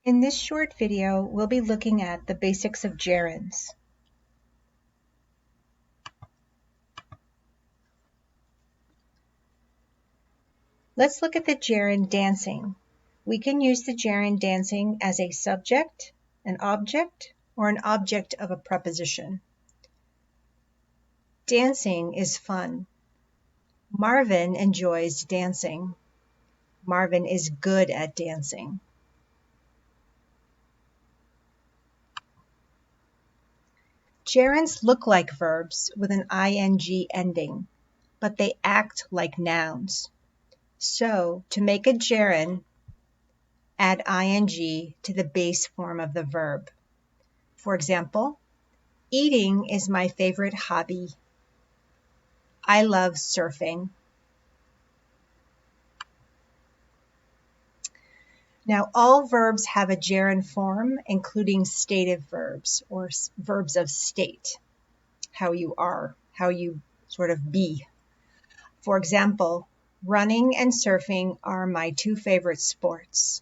In this short video, we'll be looking at the basics of gerunds. Let's look at the gerund dancing. We can use the gerund dancing as a subject, an object, or an object of a preposition. Dancing is fun. Marvin enjoys dancing. Marvin is good at dancing. Gerunds look like verbs with an ing ending, but they act like nouns. So, to make a gerund, add ing to the base form of the verb. For example, eating is my favorite hobby. I love surfing. Now, all verbs have a gerund form, including stative verbs or verbs of state, how you are, how you sort of be. For example, running and surfing are my two favorite sports.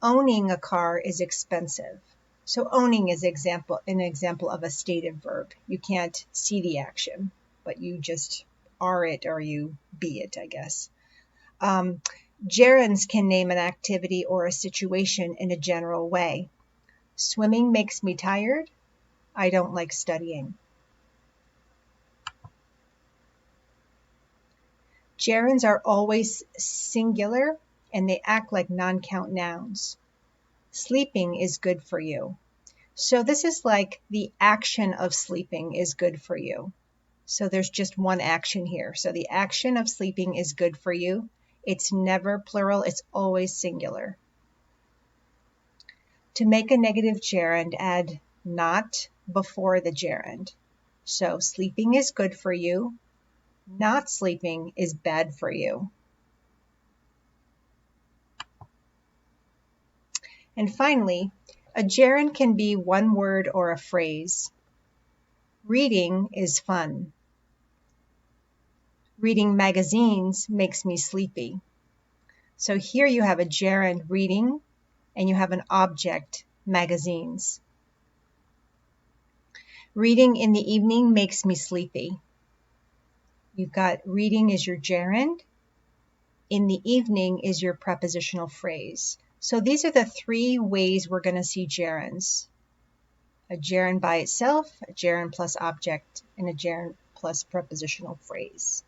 Owning a car is expensive. So owning is an example of a stative verb. You can't see the action, but you just are it or you be it, I guess. Gerunds can name an activity or a situation in a general way. Swimming makes me tired. I don't like studying. Gerunds are always singular and they act like non-count nouns. Sleeping is good for you. So this is like the action of sleeping is good for you. So there's just one action here. So the action of sleeping is good for you. It's never plural, it's always singular. To make a negative gerund, add not before the gerund. So sleeping is good for you. Not sleeping is bad for you. And finally, a gerund can be one word or a phrase. Reading is fun. Reading magazines makes me sleepy. So here you have a gerund, reading, and you have an object, magazines. Reading in the evening makes me sleepy. You've got reading is your gerund. In the evening is your prepositional phrase. So these are the three ways we're going to see gerunds. A gerund by itself, a gerund plus object, and a gerund plus prepositional phrase.